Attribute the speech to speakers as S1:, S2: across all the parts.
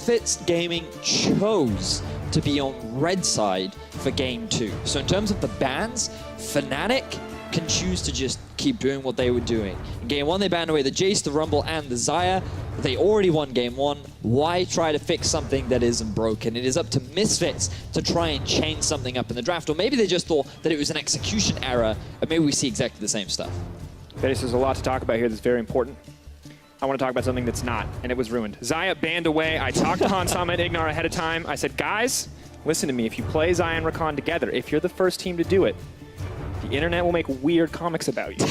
S1: Misfits Gaming chose to be on red side for game 2. So in terms of the bans, Fnatic can choose to just keep doing what they were doing. In game 1, they banned away the Jace, the Rumble, and the Xayah. They already won game 1. Why try to fix something that isn't broken? It is up to Misfits to try and change something up in the draft. Or maybe they just thought that it was an execution error, and maybe we see exactly the same stuff.
S2: There's a lot to talk about here that's very important. I want to talk about something that's not, and it was ruined. Xayah banned away. I talked to Hansama and Ignar ahead of time. I said, guys, listen to me. If you play Xayah and Rakan together, if you're the first team to do it, the internet will make weird comics about you.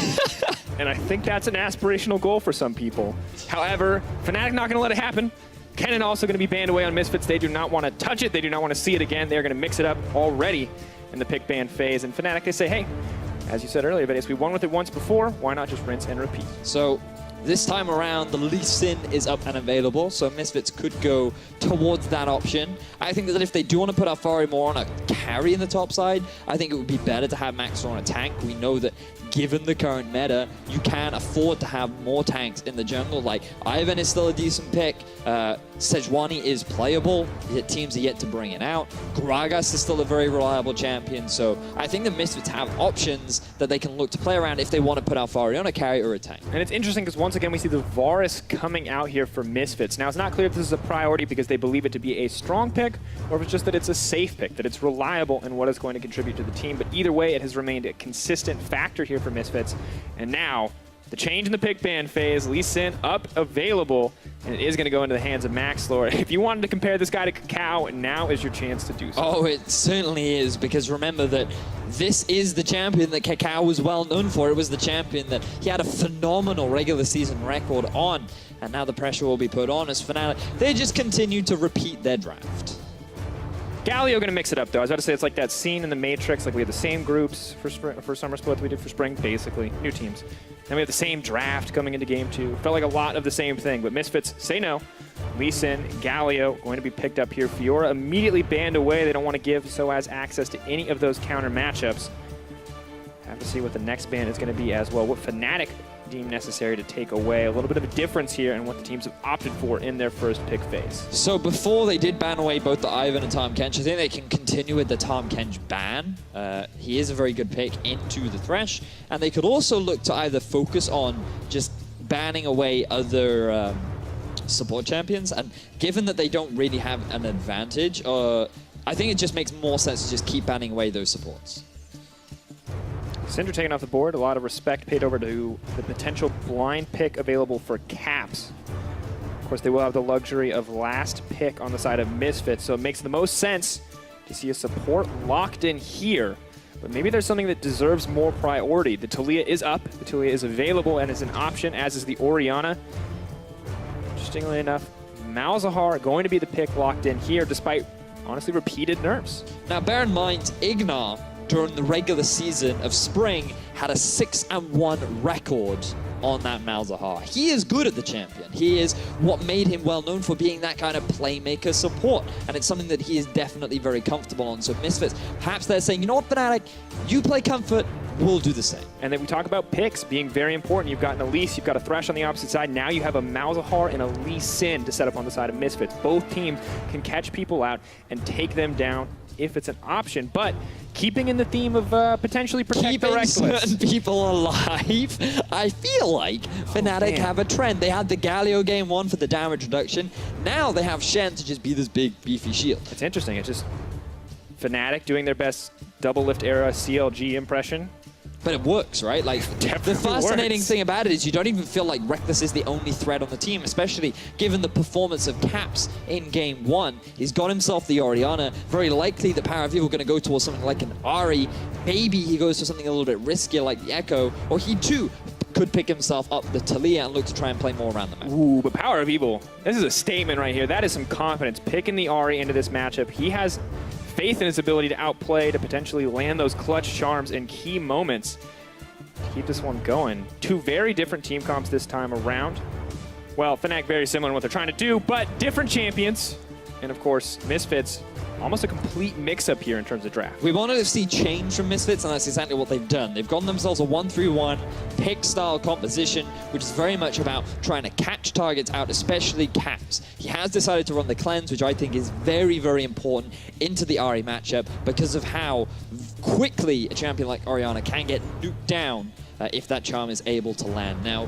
S2: And I think that's an aspirational goal for some people. However, Fnatic not going to let it happen. Kennen also going to be banned away on Misfits. They do not want to touch it. They do not want to see it again. They're going to mix it up already in the pick ban phase. And Fnatic, they say, hey, as you said earlier, Vedas, we won with it once before. Why not just rinse and repeat?
S1: So this time around, the Lee Sin is up and available, so Misfits could go towards that option. I think that if they do want to put Alfari more on a carry in the top side, I think it would be better to have Max on a tank. We know that given the current meta, you can afford to have more tanks in the jungle. Like, Ivan is still a decent pick. Sejuani is playable. Teams are yet to bring it out. Gragas is still a very reliable champion. So I think the Misfits have options that they can look to play around if they want to put Alfari on a carry or a tank.
S2: And it's interesting because once again, we see the Varus coming out here for Misfits. Now, it's not clear if this is a priority because they believe it to be a strong pick, or if it's just that it's a safe pick, that it's reliable in what is going to contribute to the team. But either way, it has remained a consistent factor here for Misfits. And now, the change in the pick ban phase, Lee Sin up, available, and it is going to go into the hands of Maxlore. If you wanted to compare this guy to Kakao, now is your chance to do so.
S1: Oh, it certainly is, because remember that this is the champion that Kakao was well known for. It was the champion that he had a phenomenal regular season record on, and now the pressure will be put on as Fnatic. They just continue to repeat their draft.
S2: Galio going to mix it up, though. I was about to say it's like that scene in The Matrix, like we have the same groups for summer split that we did for spring, basically, new teams. Then we have the same draft coming into game 2. Felt like a lot of the same thing, but Misfits say no. Lee Sin, Galio going to be picked up here. Fiora immediately banned away. They don't want to give Soaz access to any of those counter matchups. Have to see what the next ban is going to be as well. What Fnatic deem necessary to take away. A little bit of a difference here in what the teams have opted for in their first pick phase.
S1: So before they did ban away both the Ivan and Tahm Kench, I think they can continue with the Tahm Kench ban. He is a very good pick into the Thresh. And they could also look to either focus on just banning away other support champions. And given that they don't really have an advantage, I think it just makes more sense to just keep banning away those supports.
S2: Syndra taken off the board. A lot of respect paid over to the potential blind pick available for Caps. Of course, they will have the luxury of last pick on the side of Misfits, so it makes the most sense to see a support locked in here. But maybe there's something that deserves more priority. The Taliyah is up. The Taliyah is available and is an option, as is the Orianna. Interestingly enough, Malzahar going to be the pick locked in here, despite, honestly, repeated nerfs.
S1: Now, bear in mind, Ignar, during the regular season of spring, had a 6-1 record on that Malzahar. He is good at the champion. He is what made him well known for being that kind of playmaker support, and it's something that he is definitely very comfortable on. So Misfits, perhaps they're saying, you know what, Fnatic, you play comfort, we'll do the same.
S2: And then we talk about picks being very important. You've got an Elise, you've got a Thresh on the opposite side. Now you have a Malzahar and a Lee Sin to set up on the side of Misfits. Both teams can catch people out and take them down if it's an option, but keeping in the theme of potentially protect the Reckless.
S1: Certain people alive, I feel like Fnatic have a trend. They had the Galio game 1 for the damage reduction. Now they have Shen to just be this big, beefy shield.
S2: It's interesting. It's just Fnatic doing their best double lift era CLG impression.
S1: But it works, right? Like, the fascinating thing about it is you don't even feel like Reckless is the only threat on the team, especially given the performance of Caps in game 1. He's got himself the Orianna. Very likely that Power of Evil going to go towards something like an Ahri. Maybe he goes for something a little bit riskier like the Echo, or he too could pick himself up the Taliyah and look to try and play more around the map.
S2: Ooh, but Power of Evil, this is a statement right here. That is some confidence. Picking the Ahri into this matchup. He has faith in his ability to outplay, to potentially land those clutch charms in key moments. Keep this one going. Two very different team comps this time around. Well, Fnatic very similar in what they're trying to do, but different champions. And of course, Misfits, almost a complete mix-up here in terms of draft.
S1: We wanted to see change from Misfits, and that's exactly what they've done. They've gotten themselves a 1-3-1 pick-style composition, which is very much about trying to catch targets out, especially Caps. He has decided to run the cleanse, which I think is very, very important into the Ahri matchup because of how quickly a champion like Orianna can get nuked down if that charm is able to land. Now,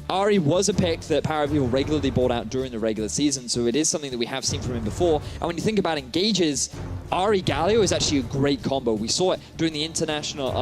S1: Ahri was a pick that Power of Evil regularly bought out during the regular season, so it is something that we have seen from him before. And when you think about engages, Ahri Galio is actually a great combo. We saw it during the international,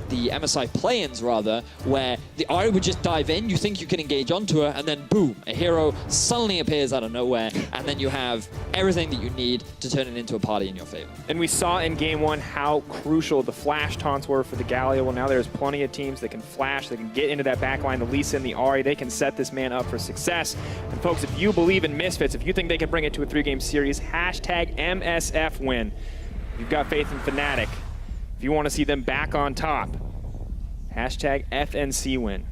S1: the MSI play-ins rather, where the Ahri would just dive in, you think you can engage onto her, and then boom, a hero suddenly appears out of nowhere, and then you have everything that you need to turn it into a party in your favor.
S2: And we saw in game one how crucial the flash taunts were for the Galio. Well, now there's plenty of teams that can flash, they can get into that backline, the Lee Sin, the Ahri, they can set this man up for success. And folks, if you believe in Misfits, if you think they can bring it to a 3-game series, hashtag MSF win. You've got faith in Fnatic. If you want to see them back on top, hashtag FNC win.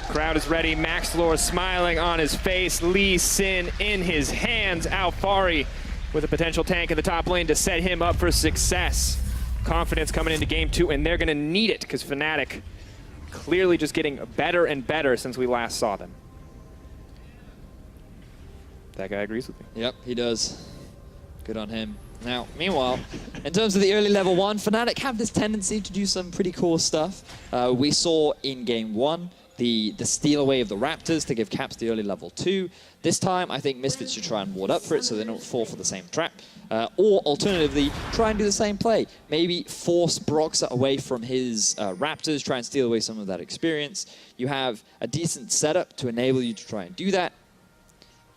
S2: Crowd is ready. Maxlor smiling on his face. Lee Sin in his hands. Alfari with a potential tank in the top lane to set him up for success. Confidence coming into game 2, and they're going to need it because Fnatic clearly just getting better and better since we last saw them. That guy agrees with me.
S1: Yep, he does. Good on him. Now, meanwhile, in terms of the early level 1, Fnatic have this tendency to do some pretty cool stuff. We saw in game 1 the steal away of the Raptors to give Caps the early level 2. This time, I think Misfits should try and ward up for it so they don't fall for the same trap. Or alternatively, try and do the same play. Maybe force Broxah away from his Raptors, try and steal away some of that experience. You have a decent setup to enable you to try and do that.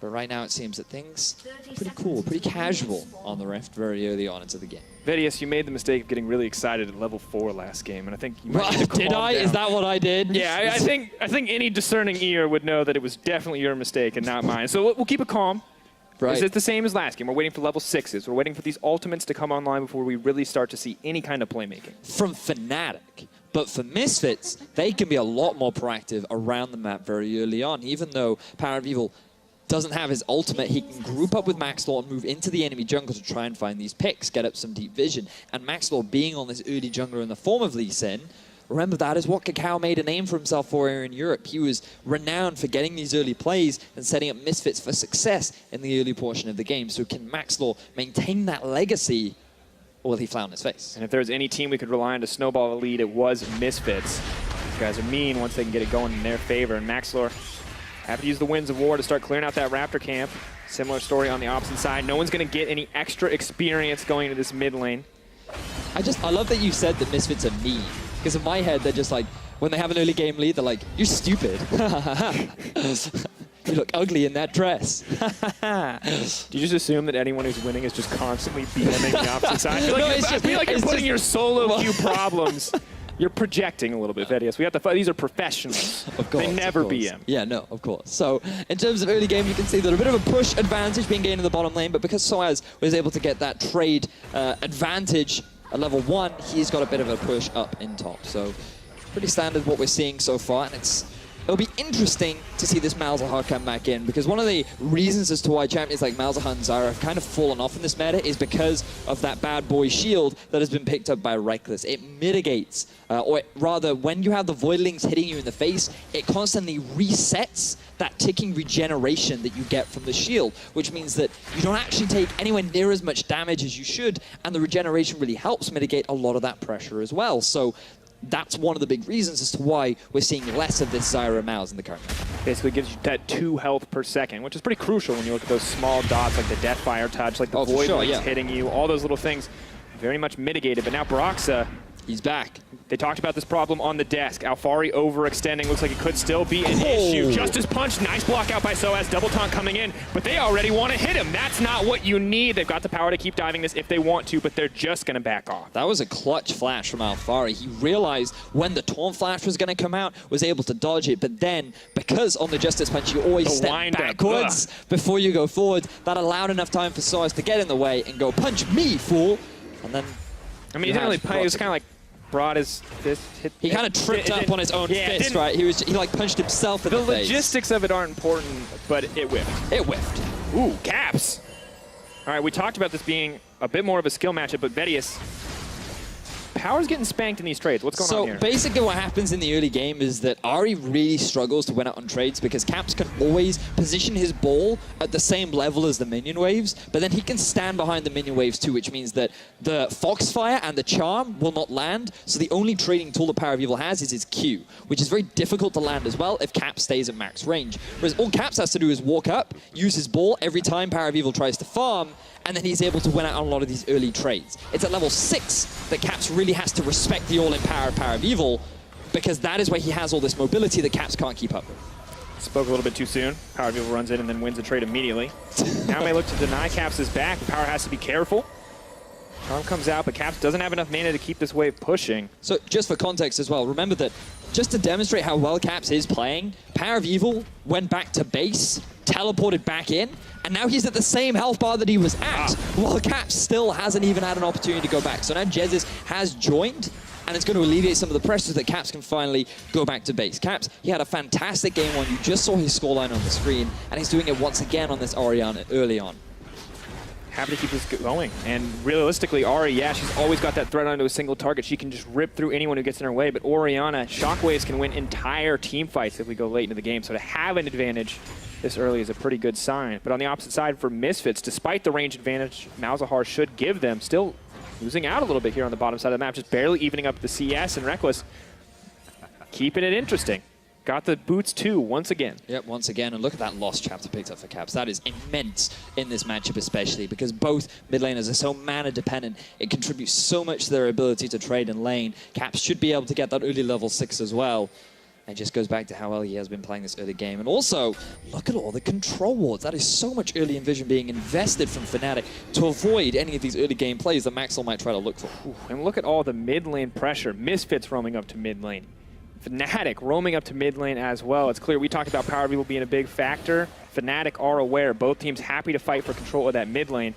S1: But right now it seems that things are pretty cool, pretty casual on the Rift very early on into the game.
S2: Vidius, you made the mistake of getting really excited at level 4 last game, and I think you might have
S1: Did I?
S2: down.
S1: Is that what I did?
S2: Yeah, I think any discerning ear would know that it was definitely your mistake and not mine. So we'll keep it calm.
S1: Right.
S2: Is it the same as last game? We're waiting for level 6s. We're waiting for these ultimates to come online before we really start to see any kind of playmaking.
S1: From Fnatic. But for Misfits, they can be a lot more proactive around the map very early on, even though Power of Evil doesn't have his ultimate, he can group up with Maxlor and move into the enemy jungle to try and find these picks, get up some deep vision. And Maxlor being on this early jungler in the form of Lee Sin, remember that is what Kakao made a name for himself for here in Europe. He was renowned for getting these early plays and setting up Misfits for success in the early portion of the game. So can Maxlor maintain that legacy, or will he fly on his face?
S2: And if there's any team we could rely on to snowball a lead, it was Misfits. These guys are mean once they can get it going in their favor, and Maxlor have to use the Winds of War to start clearing out that Raptor camp. Similar story on the opposite side. No one's going to get any extra experience going into this mid lane.
S1: I love that you said that Misfits are mean. Because in my head, they're just like, when they have an early game lead, they're like, you're stupid. You look ugly in that dress.
S2: Do you just assume that anyone who's winning is just constantly BMing the opposite side? I feel like you're putting your solo queue problems. You're projecting a little bit, Vidius. These are professionals.
S1: Of course,
S2: they never
S1: of course.
S2: BM.
S1: Yeah, no, of course. So in terms of early game, you can see that a bit of a push advantage being gained in the bottom lane, but because Soaz was able to get that trade advantage at level 1, he's got a bit of a push up in top. So pretty standard what we're seeing so far, and it'll be interesting to see this Malzahar come back in, because one of the reasons as to why champions like Malzahar and Zyra have kind of fallen off in this meta is because of that bad boy shield that has been picked up by Reckless. It mitigates, or rather, when you have the Voidlings hitting you in the face, it constantly resets that ticking regeneration that you get from the shield, which means that you don't actually take anywhere near as much damage as you should, and the regeneration really helps mitigate a lot of that pressure as well. So that's one of the big reasons as to why we're seeing less of this Zyra Mouse in the current meta.
S2: Basically gives you that 2 health per second, which is pretty crucial when you look at those small dots like the Deathfire touch, like the Voidlings hitting you, all those little things very much mitigated. But now Broxah,
S1: he's back.
S2: They talked about this problem on the desk. Alfari overextending. Looks like it could still be an issue. Justice Punch, nice block out by Soaz. Double taunt coming in, but they already want to hit him. That's not what you need. They've got the power to keep diving this if they want to, but they're just going to back off.
S1: That was a clutch flash from Alfari. He realized when the Taunt Flash was going to come out, was able to dodge it, but then, because on the Justice Punch you always step backwards before you go forward, that allowed enough time for Soaz to get in the way and go, punch me, fool! And then
S2: I mean, he didn't really punch. It was kind of like brought his fist.
S1: He kind of tripped up on his own fist, right? He like punched himself in the face.
S2: The logistics of it aren't important, but it whiffed.
S1: It whiffed.
S2: Ooh, caps. All right, we talked about this being a bit more of a skill matchup, but Vedius, Power's getting spanked in these trades. What's going on here?
S1: So basically what happens in the early game is that Ari really struggles to win out on trades because Caps can always position his ball at the same level as the minion waves, but then he can stand behind the minion waves too, which means that the Foxfire and the Charm will not land, so the only trading tool the Power of Evil has is his Q, which is very difficult to land as well if Caps stays at max range. Whereas all Caps has to do is walk up, use his ball every time Power of Evil tries to farm, and then he's able to win out on a lot of these early trades. It's at level 6 that Caps really has to respect the all-in Power of Evil, because that is where he has all this mobility that Caps can't keep up with.
S2: Spoke a little bit too soon. Power of Evil runs in and then wins the trade immediately. Now may look to deny Caps' back. Power has to be careful. Charm comes out, but Caps doesn't have enough mana to keep this wave pushing.
S1: So just for context as well, remember that just to demonstrate how well Caps is playing, Power of Evil went back to base, teleported back in, and now he's at the same health bar that he was at, while Caps still hasn't even had an opportunity to go back. So now Jezis has joined, and it's going to alleviate some of the pressures that Caps can finally go back to base. Caps, he had a fantastic game one. You just saw his scoreline on the screen, and he's doing it once again on this Orianna early on.
S2: Happy to keep this going. And realistically, Ari, yeah, she's always got that threat onto a single target. She can just rip through anyone who gets in her way. But Orianna, Shockwaves can win entire team fights if we go late into the game. So to have an advantage this early is a pretty good sign. But on the opposite side for Misfits, despite the range advantage Malzahar should give them, still losing out a little bit here on the bottom side of the map, just barely evening up the CS, and Reckless keeping it interesting. Got the boots too, once again.
S1: Yep, once again, and look at that lost chapter picked up for Caps. That is immense in this matchup especially, because both mid laners are so mana dependent. It contributes so much to their ability to trade in lane. Caps should be able to get that early level 6 as well. And it just goes back to how well he has been playing this early game. And also, look at all the control wards. That is so much early envision being invested from Fnatic to avoid any of these early game plays that Maxwell might try to look for.
S2: Ooh, and look at all the mid lane pressure. Misfits roaming up to mid lane. Fnatic roaming up to mid lane as well. It's clear we talked about Power of Evil being a big factor. Fnatic are aware. Both teams happy to fight for control of that mid lane.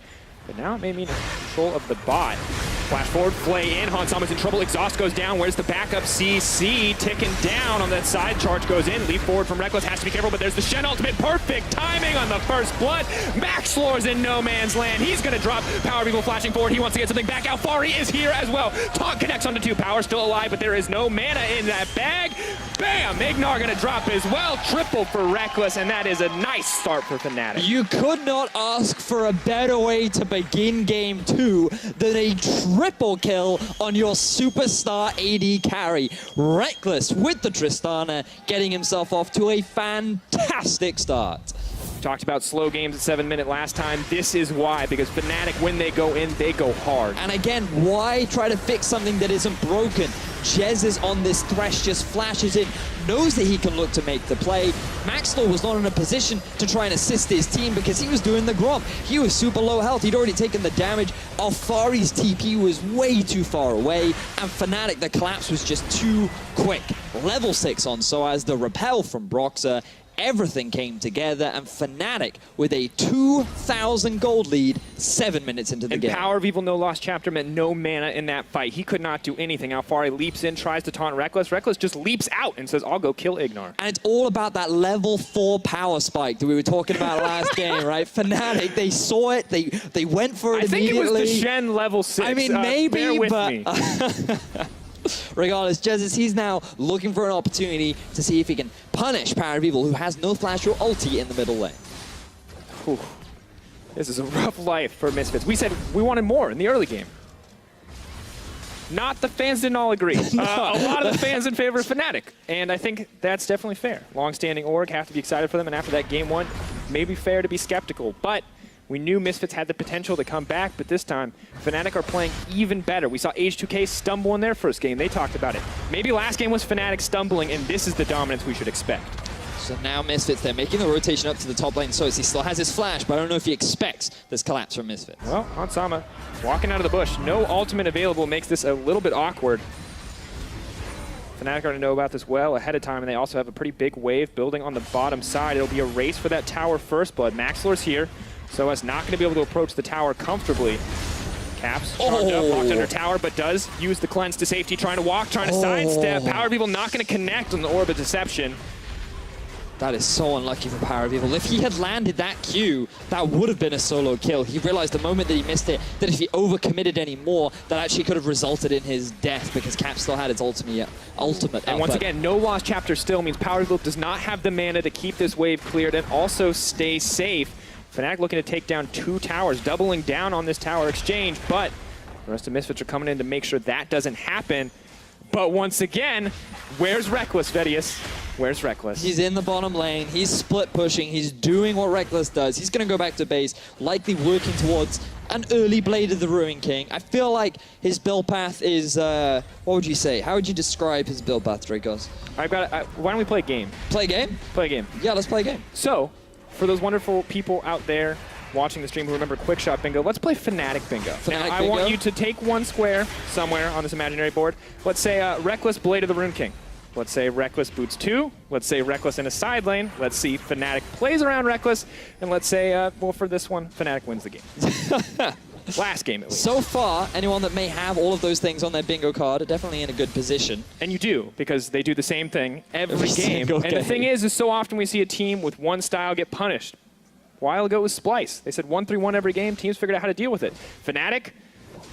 S2: But now it may mean control of the bot. Flash forward, play in. Hansama's in trouble. Exhaust goes down. Where's the backup? CC ticking down on that side. Charge goes in. Leap forward from Reckless. Has to be careful, but there's the Shen ultimate. Perfect timing on the first blood. Max Floor's in no man's land. He's going to drop. Power of Evil flashing forward. He wants to get something back. Alfari is here as well. Taunt connects onto 2. Power still alive, but there is no mana in that bag. Bam! Ignar going to drop as well. Triple for Reckless, and that is a nice start for Fnatic.
S1: You could not ask for a better way to begin game 2 than a triple kill on your superstar AD carry. Reckless with the Tristana, getting himself off to a fantastic start.
S2: Talked about slow games at 7 minutes last time. This is why, because Fnatic, when they go in, they go hard.
S1: And again, why try to fix something that isn't broken? Jez is on this Thresh, just flashes in, knows that he can look to make the play. Maxwell was not in a position to try and assist his team because he was doing the Grom. He was super low health. He'd already taken the damage. Alfari's TP was way too far away, and Fnatic, the collapse was just too quick. Level 6 on Soaz, the repel from Broxer. Everything came together, and Fnatic with a 2,000 gold lead 7 minutes into the game.
S2: And Power of Evil no lost chapter meant no mana in that fight. He could not do anything. Alfari leaps in, tries to taunt Reckless. Reckless just leaps out and says, I'll go kill Ignar.
S1: And it's all about that level 4 power spike that we were talking about last game, right? Fnatic, they saw it, they went for it immediately.
S2: I think it was the Shen level 6.
S1: I mean, maybe,
S2: but...
S1: Regardless, Jezis, he's now looking for an opportunity to see if he can punish Power of Evil, who has no flash or ulti in the middle lane.
S2: Whew. This is a rough life for Misfits. We said we wanted more in the early game. Not the fans didn't all agree.
S1: No.
S2: A lot of the fans in favor of Fnatic, and I think that's definitely fair. Long-standing org, have to be excited for them, and after that game 1, maybe fair to be skeptical. But we knew Misfits had the potential to come back, but this time, Fnatic are playing even better. We saw H2K stumble in their first game. They talked about it. Maybe last game was Fnatic stumbling, and this is the dominance we should expect.
S1: So now Misfits, they're making the rotation up to the top lane. So he still has his flash, but I don't know if he expects this collapse from Misfits.
S2: Well, Hansama walking out of the bush. No ultimate available makes this a little bit awkward. Fnatic are going to know about this well ahead of time, and they also have a pretty big wave building on the bottom side. It'll be a race for that tower first blood. Maxlor's here. So it's not going to be able to approach the tower comfortably. Caps, charmed up, locked under tower, but does use the cleanse to safety, trying to walk, trying to sidestep. Power of Evil not going to connect on the Orb of Deception.
S1: That is so unlucky for Power of Evil. If he had landed that Q, that would have been a solo kill. He realized the moment that he missed it, that if he overcommitted any more, that actually could have resulted in his death because Cap still had its ultimate
S2: And once again, no lost chapter still means Power of Evil does not have the mana to keep this wave cleared and also stay safe. Fnatic looking to take down 2 towers, doubling down on this tower exchange, but the rest of Misfits are coming in to make sure that doesn't happen. But once again, where's Reckless, Vedius? Where's Reckless?
S1: He's in the bottom lane. He's split pushing. He's doing what Reckless does. He's going to go back to base, likely working towards an early Blade of the Ruin King. I feel like his build path is, what would you say? How would you describe his build path, Dracos?
S2: Why don't we play a game?
S1: Play a game?
S2: Play a game.
S1: Yeah, let's play a game.
S2: So, for those wonderful people out there watching the stream who remember Quick Shot Bingo, let's play Fnatic Bingo.
S1: Fnatic
S2: I
S1: Bingo?
S2: want you to take one square somewhere on this imaginary board. Let's say Reckless Blade of the Ruin King. Let's say Reckless boots 2. Let's say Reckless in a side lane. Let's see Fnatic plays around Reckless. And let's say, well, for this one, Fnatic wins the game. Last game, at least.
S1: So far, anyone that may have all of those things on their bingo card are definitely in a good position.
S2: And you do, because they do the same thing every game.
S1: single
S2: And the thing is so often we see a team with one style get punished. A while ago it was Splice. They said 1-3-1 every game. Teams figured out how to deal with it. Fnatic,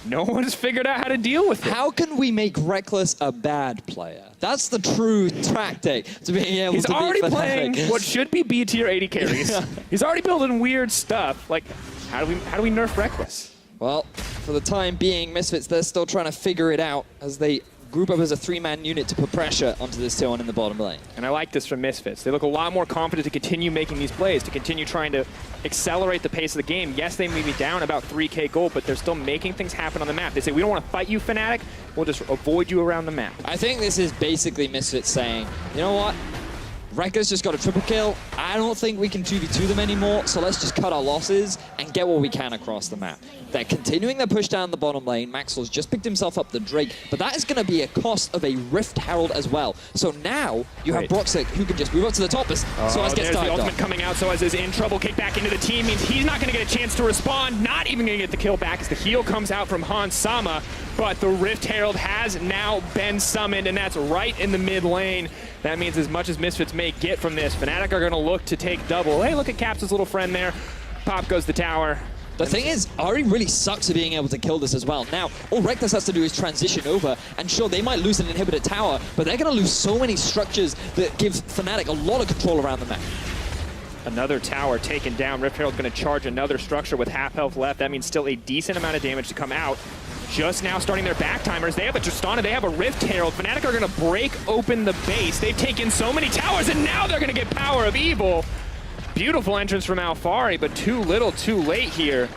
S2: no one's figured out how to deal with it.
S1: How can we make Reckless a bad player? That's the true tactic to being able
S2: He's
S1: to beat
S2: already
S1: Fnatic.
S2: playing what should be B tier 80 carries. He's already building weird stuff. Like, how do we nerf Reckless?
S1: Well, for the time being, Misfits, they're still trying to figure it out as they group up as a 3-man unit to put pressure onto this tier 1 in the bottom lane.
S2: And I like this from Misfits. They look a lot more confident to continue making these plays, to continue trying to accelerate the pace of the game. Yes, they may be down about 3K gold, but they're still making things happen on the map. They say, we don't want to fight you, Fnatic. We'll just avoid you around the map.
S1: I think this is basically Misfits saying, you know what? Reckless just got a triple kill. I don't think we can 2v2 them anymore, so let's just cut our losses and get what we can across the map. They're continuing their push down the bottom lane. Maxwell's just picked himself up the Drake, but that is going to be a cost of a Rift Herald as well. So now you have Broxic, who can just move up to the top as Soaz gets
S2: there's the ultimate
S1: off.
S2: coming out. Soaz is in trouble. Kick back into the team means he's not going to get a chance to respond. Not even going to get the kill back as the heal comes out from Hans Sama. But the Rift Herald has now been summoned, and that's right in the mid lane. That means as much as Misfits may get from this, Fnatic are going to look to take double. Hey, look at Caps' little friend there. Pop goes the tower.
S1: The thing is, Ari really sucks at being able to kill this as well. Now, all Reckless has to do is transition over, and sure, they might lose an inhibitor tower, but they're going to lose so many structures that give Fnatic a lot of control around the map.
S2: Another tower taken down. Rift Herald's going to charge another structure with half health left. That means still a decent amount of damage to come out. Just now starting their back timers. They have a Tristana, they have a Rift Herald. Fnatic are going to break open the base. They've taken so many towers, and now they're going to get Power of Evil. Beautiful entrance from Alphari, but too little, too late here.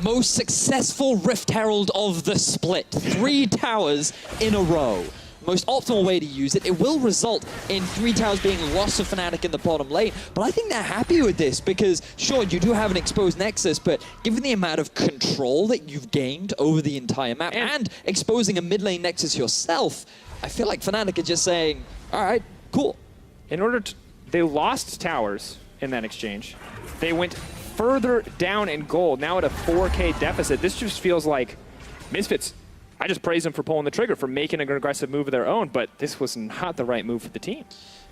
S1: Most successful Rift Herald of the split. 3 towers in a row. Most optimal way to use it. It will result in 3 towers being lost to Fnatic in the bottom lane, but I think they're happy with this because, sure, you do have an exposed Nexus, but given the amount of control that you've gained over the entire map and exposing a mid lane Nexus yourself, I feel like Fnatic are just saying, all right, cool.
S2: In order to... They lost towers in that exchange. They went further down in gold, now at a 4K deficit. This just feels like Misfits. I just praise them for pulling the trigger, for making an aggressive move of their own, but this was not the right move for the team.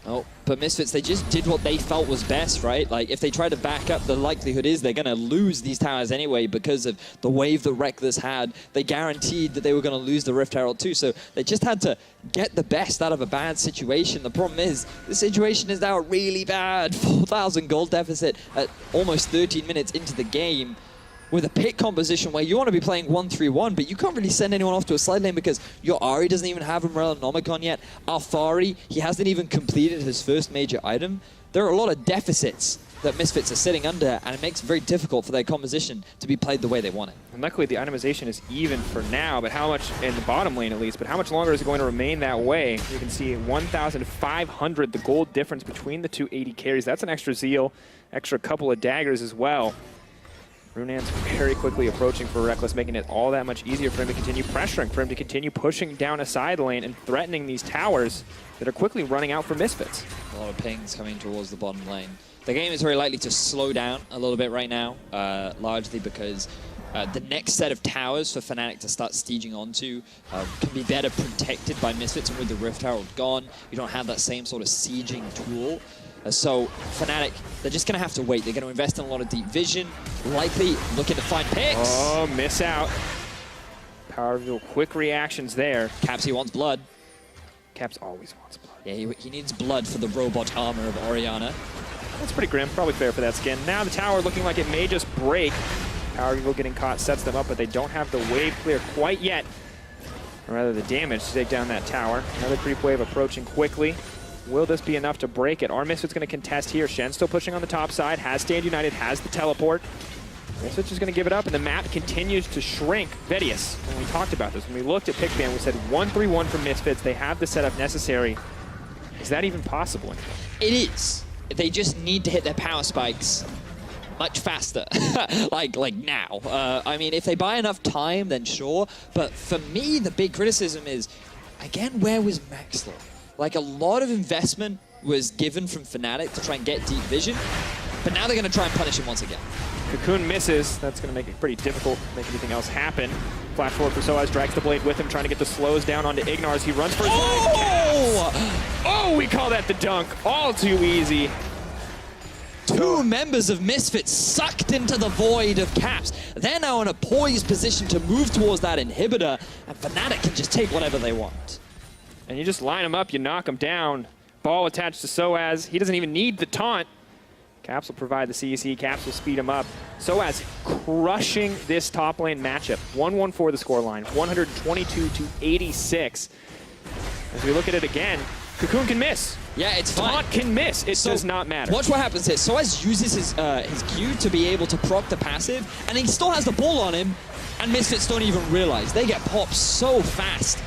S1: Oh, but Misfits, they just did what they felt was best, right? Like, if they try to back up, the likelihood is they're going to lose these towers anyway because of the wave that Reckless had. They guaranteed that they were going to lose the Rift Herald too, so they just had to get the best out of a bad situation. The problem is, the situation is now really bad. 4,000 gold deficit at almost 13 minutes into the game, with a pick composition where you want to be playing 1-3-1, but you can't really send anyone off to a side lane because your Ahri doesn't even have Umbrella yet. Alphari, he hasn't even completed his first major item. There are a lot of deficits that Misfits are sitting under, and it makes it very difficult for their composition to be played the way they want it.
S2: And luckily, the itemization is even for now, but how much, in the bottom lane at least, but how much longer is it going to remain that way? You can see 1,500, the gold difference between the two 80 carries. That's an extra Zeal, extra couple of daggers as well. Runan's very quickly approaching for Reckless, making it all that much easier for him to continue pressuring, for him to continue pushing down a side lane and threatening these towers that are quickly running out for Misfits.
S1: A lot of pings coming towards the bottom lane. The game is very likely to slow down a little bit right now, largely because the next set of towers for Fnatic to start sieging onto can be better protected by Misfits, and with the Rift Herald gone, you don't have that same sort of sieging tool. So Fnatic, they're just going to have to wait. They're going to invest in a lot of deep vision, likely looking to find picks.
S2: Oh, miss out. Power reveal, quick reactions there.
S1: Caps, he wants blood.
S2: Caps always wants blood.
S1: Yeah, he needs blood for the robot armor of Orianna.
S2: That's pretty grim, probably fair for that skin. Now the tower looking like it may just break. Power reveal getting caught sets them up, but they don't have the wave clear quite yet. Or rather the damage to take down that tower. Another creep wave approaching quickly. Will this be enough to break it? Are Misfits going to contest here? Shen still pushing on the top side, has Stand United, has the teleport. Misfits is going to give it up, and the map continues to shrink. Vedius, when we talked about this, when we looked at Pickban, we said 1-3-1 for Misfits. They have the setup necessary. Is that even possible?
S1: It is. They just need to hit their power spikes much faster, like now. I mean, if they buy enough time, then sure. But for me, the big criticism is, again, where was Maxler? Like, a lot of investment was given from Fnatic to try and get deep vision, but now they're going to try and punish him once again.
S2: Cocoon misses. That's going to make it pretty difficult to make anything else happen. Flash forward for Soaz, drags the blade with him, trying to get the slows down onto Ignar as he runs for his life. Oh, we call that the dunk. All too easy.
S1: Two members of Misfits sucked into the void of Caps. They're now in a poised position to move towards that inhibitor, and Fnatic can just take whatever they want.
S2: And you just line him up, you knock him down. Ball attached to Soaz. He doesn't even need the taunt. Caps will provide the CEC. Caps will speed him up. Soaz crushing this top lane matchup. 1-1 for the scoreline. 122-86. As we look at it again, Cocoon can miss.
S1: Yeah, it's fine.
S2: Taunt can miss. It does not matter.
S1: Watch what happens here. Soaz uses his Q to be able to proc the passive, and he still has the ball on him, and Misfits don't even realize. They get popped so fast.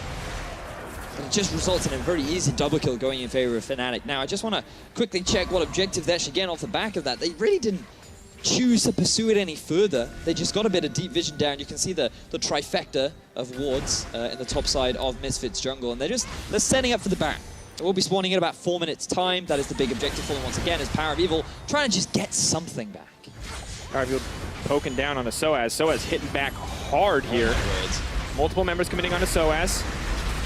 S1: It just results in a very easy double kill going in favor of Fnatic. Now, I just want to quickly check what objective they actually get off the back of that. They really didn't choose to pursue it any further. They just got a bit of deep vision down. You can see the trifecta of wards in the top side of Misfits jungle, and they're setting up for the back. We'll be spawning in about 4 minutes time. That is the big objective for them once again, is Power of Evil trying to just get something back.
S2: Power of Evil poking down on the Soaz. Soaz hitting back hard here. Multiple members committing onto Soaz.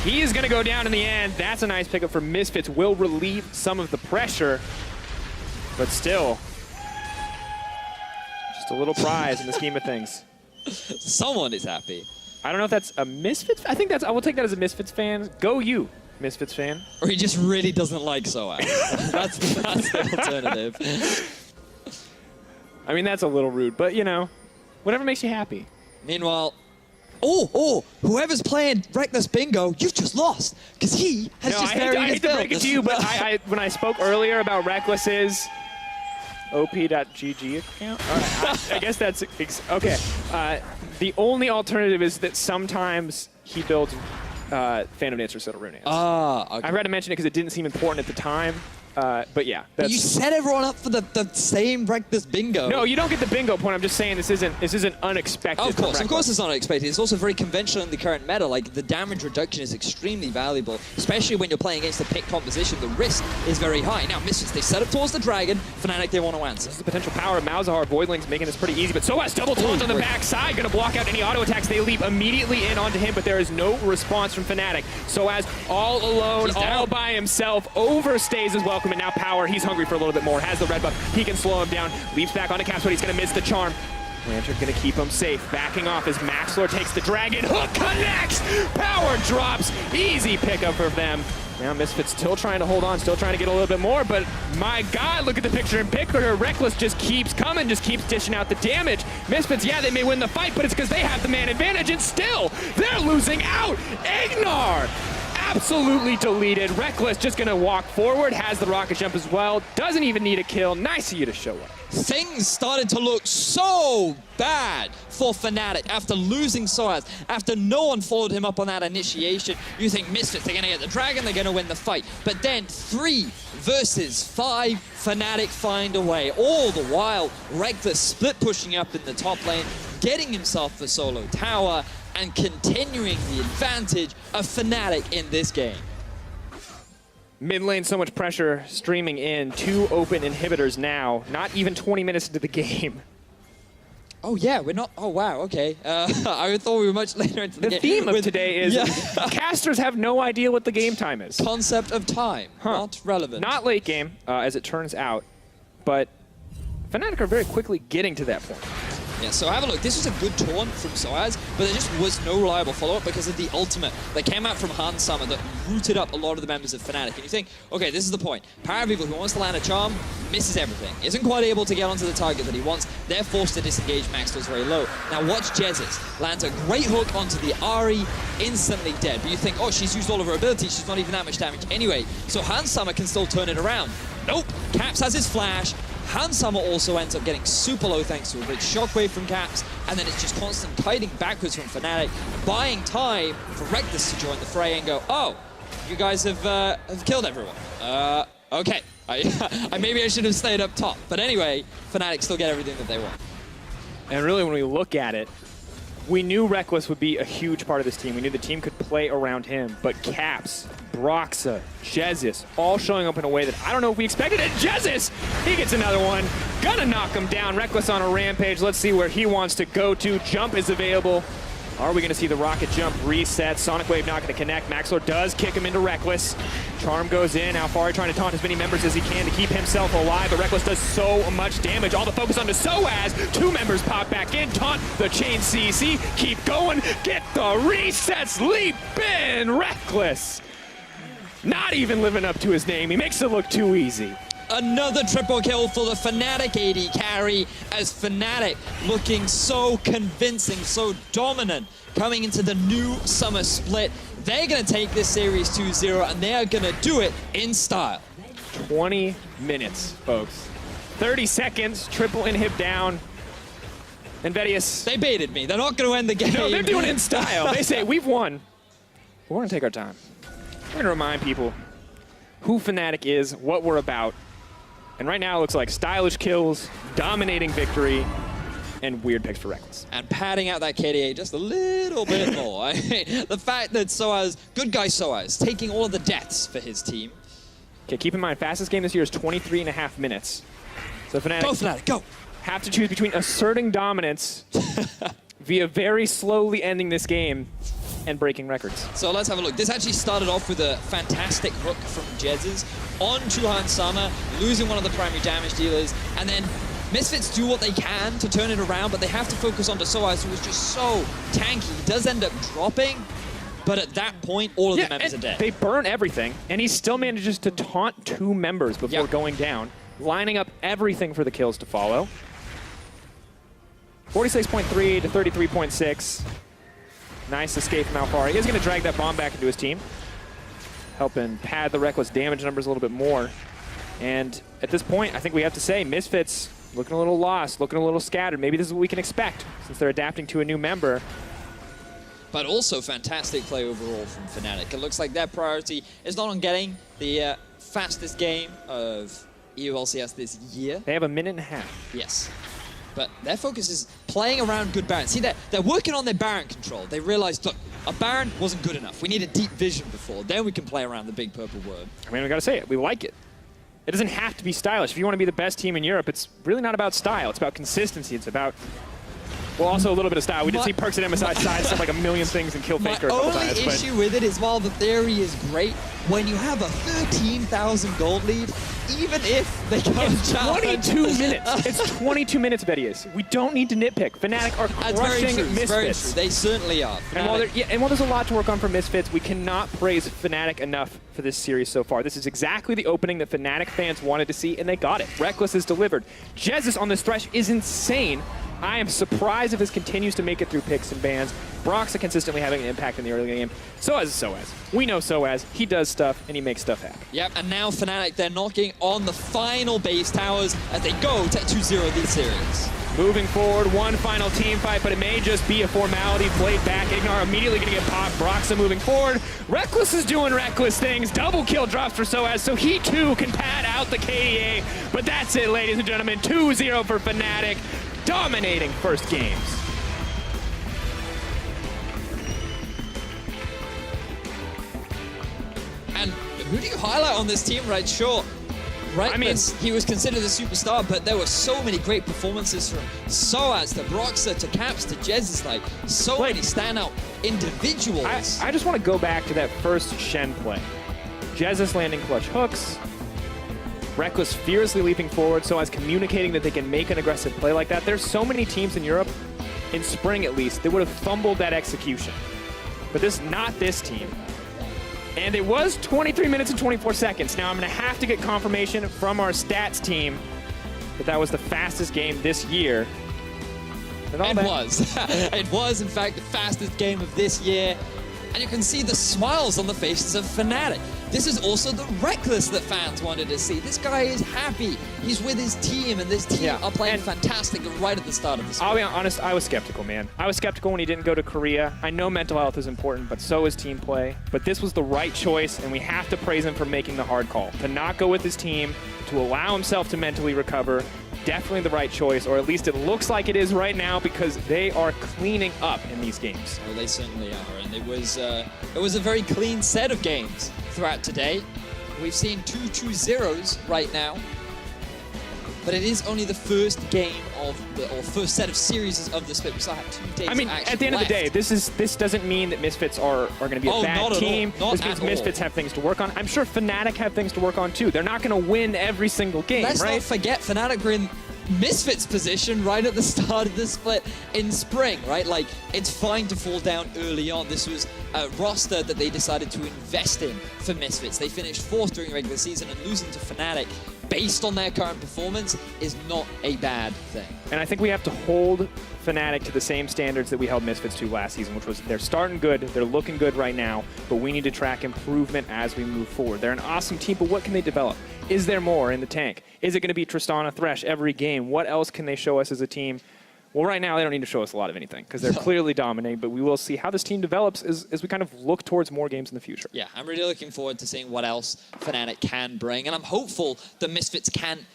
S2: He is going to go down in the end. That's a nice pickup for Misfits. Will relieve some of the pressure, but still, just a little prize in the scheme of things.
S1: Someone is happy.
S2: I don't know if that's a Misfits. I will take that as a Misfits fan. Go you, Misfits fan.
S1: Or he just really doesn't like Soaz. that's the alternative.
S2: I mean, that's a little rude, but you know, whatever makes you happy.
S1: Meanwhile, whoever's playing Reckless Bingo, you've just lost, because he has just buried his
S2: I hate to break it to you, but when I spoke earlier about Reckless's op.gg account, all right, I guess that's okay. The only alternative is that sometimes he builds Phantom Dancer instead of Rune Hands.
S1: Okay.
S2: I read to mention it because it didn't seem important at the time. But yeah,
S1: but you set everyone up for the same Reckless Bingo.
S2: No, you don't get the bingo point. I'm just saying this isn't unexpected.
S1: Of course it's not unexpected. It's also very conventional in the current meta. Like, the damage reduction is extremely valuable, especially when you're playing against the pick composition. The risk is very high. Now, Misfits, they set up towards the dragon. Fnatic, they want to answer.
S2: This is the potential power of Malzahar. Voidling's making this pretty easy, but Soaz double taunt on the backside, gonna block out any auto attacks. They leap immediately in onto him, but there is no response from Fnatic. Soaz all alone, all by himself, overstays his welcome, and now Power, he's hungry for a little bit more, has the red buff, he can slow him down, leaps back onto Caps, but he's gonna miss the charm. Lantern gonna keep him safe, backing off as Maxlor takes the dragon, hook connects, Power drops, easy pickup for them. Now Misfits still trying to hold on, still trying to get a little bit more, but my God, look at the picture in picture. Reckless just keeps coming, just keeps dishing out the damage. Misfits, yeah, they may win the fight, but it's because they have the man advantage, and still, they're losing out. Ignar! Absolutely deleted. Reckless just gonna walk forward, has the rocket jump as well, doesn't even need a kill. Nice of you to show up.
S1: Things started to look so bad for Fnatic after losing Soaz, after no one followed him up on that initiation. You think Misfits, they're gonna get the dragon, they're gonna win the fight. But then 3 versus 5, Fnatic find a way. All the while, Reckless split pushing up in the top lane, getting himself the solo tower, and continuing the advantage of Fnatic in this game.
S2: Mid lane, so much pressure streaming in. 2 open inhibitors now. Not even 20 minutes into the game.
S1: Oh, yeah, we're not. Oh, wow, okay. I thought we were much later into the game.
S2: The theme of today is casters have no idea what the game time is.
S1: Concept of time, not relevant.
S2: Not late game, as it turns out, but Fnatic are very quickly getting to that point.
S1: Yeah, so have a look. This was a good taunt from soaz, but there just was no reliable follow-up because of the ultimate that came out from Han Summer that rooted up a lot of the members of Fnatic. And you think, okay, this is the point. Paravival, who wants to land a charm, misses everything. Isn't quite able to get onto the target that he wants. They're forced to disengage. Maxwell's very low. Now watch Jesus. Lands a great hook onto the Ahri, instantly dead. But you think, oh, she's used all of her abilities. She's not even that much damage anyway. So Han Summer can still turn it around. Nope. Caps has his flash. Han Summer also ends up getting super low thanks to a great shockwave from Caps, and then it's just constant kiting backwards from Fnatic, buying time for Reckless to join the fray and go, oh, you guys have killed everyone. Okay. Maybe I should have stayed up top. But anyway, Fnatic still get everything that they want.
S2: And really, when we look at it, we knew Reckless would be a huge part of this team. We knew the team could play around him, but Caps, Broxa, Jesus, all showing up in a way that I don't know if we expected it. Jesus, he gets another one. Gonna knock him down. Reckless on a rampage. Let's see where he wants to go to. Jump is available. Are we gonna see the rocket jump reset? Sonic Wave not gonna connect. Maxlor does kick him into Reckless. Charm goes in. Alfari trying to taunt as many members as he can to keep himself alive, but Reckless does so much damage. All the focus onto soaz. Two members pop back in. Taunt the chain CC. Keep going. Get the resets. Leap in. Reckless. Not even living up to his name. He makes it look too easy.
S1: Another triple kill for the Fnatic AD carry, as Fnatic looking so convincing, so dominant, coming into the new summer split. They're going to take this series 2-0, and they are going to do it in style.
S2: 20 minutes, folks. 30 seconds, triple inhib down. And Vedius.
S1: They baited me. They're not going to end the game.
S2: No, they're doing it in style. They say, we've won. We're going to take our time. We're going to remind people who Fnatic is, what we're about. And right now it looks like stylish kills, dominating victory, and weird picks for Reckless.
S1: And padding out that KDA just a little bit more. I mean, the fact that soaz, good guy soaz, taking all of the deaths for his team.
S2: Okay, keep in mind, fastest game this year is 23.5 minutes. So Fnatic,
S1: go Fnatic, go!
S2: Have to choose between asserting dominance via very slowly ending this game and breaking records.
S1: So let's have a look. This actually started off with a fantastic hook from Jez's on Han Summer, losing one of the primary damage dealers, and then Misfits do what they can to turn it around, but they have to focus on soaz, who is just so tanky. He does end up dropping, but at that point, all of the members are dead.
S2: They burn everything, and he still manages to taunt two members before going down, lining up everything for the kills to follow. 46.3 to 33.6. Nice escape from Alfari. He's going to drag that bomb back into his team, helping pad the Reckless damage numbers a little bit more. And at this point, I think we have to say Misfits looking a little lost, looking a little scattered. Maybe this is what we can expect since they're adapting to a new member.
S1: But also fantastic play overall from Fnatic. It looks like their priority is not on getting the fastest game of EU LCS this year.
S2: They have a minute and a half.
S1: Yes. But their focus is playing around good Baron. See, they're working on their Baron control. They realized, look, a Baron wasn't good enough. We need a deep vision before. Then we can play around the big purple worm.
S2: I mean, we got to say it. We like it. It doesn't have to be stylish. If you want to be the best team in Europe, it's really not about style. It's about consistency. It's about, well, also a little bit of style. We did see Perks at MSI side stuff like a million things and kill Faker a couple times.
S1: My only issue with it is, while the theory is great, when you have a 13,000 gold lead, even if they come challenge...
S2: 22 minutes. It's 22 minutes, Vedius. We don't need to nitpick. Fnatic are crushing Misfits.
S1: Very true. They certainly are.
S2: And while there's a lot to work on for Misfits, we cannot praise Fnatic enough for this series so far. This is exactly the opening that Fnatic fans wanted to see, and they got it. Reckless is delivered. Jesus on this thresh is insane. I am surprised if this continues to make it through picks and bans. Broxa consistently having an impact in the early game. Soaz is Soaz. We know Soaz. He does stuff, and he makes stuff happen.
S1: Yep, and now Fnatic, they're knocking on the final base towers as they go to 2-0 this series.
S2: Moving forward, one final team fight, but it may just be a formality. Blade back, Ignar immediately going to get popped. Broxa moving forward. Reckless is doing Reckless things. Double kill drops for Soaz, so he too can pad out the KDA. But that's it, ladies and gentlemen. 2-0 for Fnatic. Dominating first games.
S1: And who do you highlight on this team, right? Sure, Reckless, he was considered a superstar, but there were so many great performances from Soaz to Broxer to Caps to Jez. Like, so many standout individuals.
S2: I just want to go back to that first Shen play. Jez landing clutch hooks. Reckless fiercely leaping forward, Soaz communicating that they can make an aggressive play like that. There's so many teams in Europe, in spring at least, that would have fumbled that execution. But not this team. And it was 23 minutes and 24 seconds. Now I'm going to have to get confirmation from our stats team that was the fastest game this year.
S1: It was. It was, in fact, the fastest game of this year. And you can see the smiles on the faces of Fnatic. This is also the Reckless that fans wanted to see. This guy is happy. He's with his team, and this team are playing fantastic right at the start of the spring.
S2: I'll be honest, I was skeptical, man. I was skeptical when he didn't go to Korea. I know mental health is important, but so is team play. But this was the right choice, and we have to praise him for making the hard call. To not go with his team, to allow himself to mentally recover, definitely the right choice, or at least it looks like it is right now, because they are cleaning up in these games.
S1: Oh, they certainly are, and it was a very clean set of games throughout today. We've seen 2 true zeros right now, but it is only the first game or first set of series of the split. We still have 2 days.
S2: I mean, at the end of the day, this doesn't mean that Misfits are going to be a bad team. This means Misfits have things to work on. I'm sure Fnatic have things to work on too. They're not going to win every single game,
S1: Let's
S2: right?
S1: not forget Fnatic were in Misfits' position right at the start of the split in spring, right? Like, it's fine to fall down early on. This was a roster that they decided to invest in for Misfits. They finished 4th during the regular season, and losing to Fnatic based on their current performance is not a bad thing.
S2: And I think we have to hold Fnatic to the same standards that we held Misfits to last season, which was they're starting good, they're looking good right now, but we need to track improvement as we move forward. They're an awesome team, but what can they develop? Is there more in the tank? Is it going to be Tristana Thresh every game? What else can they show us as a team? Well, right now, they don't need to show us a lot of anything because they're clearly dominating, but we will see how this team develops as we kind of look towards more games in the future.
S1: Yeah, I'm really looking forward to seeing what else Fnatic can bring, and I'm hopeful that Misfits can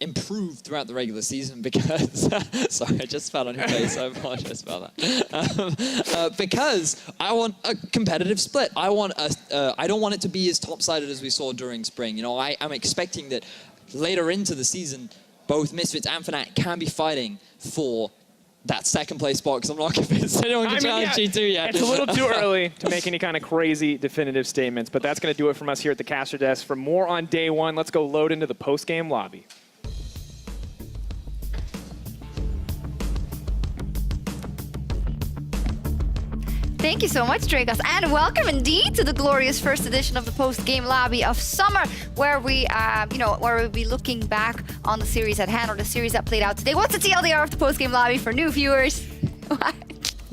S1: improve throughout the regular season because, sorry, I just fell on your face, I apologize about that. Because I want a competitive split. I don't want it to be as top-sided as we saw during spring. You know, I'm expecting that later into the season, both Misfits and Fnatic can be fighting for that second place spot, because I'm not convinced anyone can challenge G2 yet.
S2: It's a little too early to make any kind of crazy definitive statements, but that's going to do it from us here at the Caster Desk. For more on day one, let's go load into the post-game lobby.
S3: Thank you so much, Dragos, and welcome indeed to the glorious first edition of the post-game lobby of summer, where we, where we'll be looking back on the series at hand or the series that played out today. What's the TLDR of the post-game lobby for new viewers?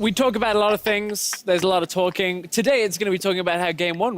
S4: We talk about a lot of things. There's a lot of talking. Today, it's going to be talking about how game one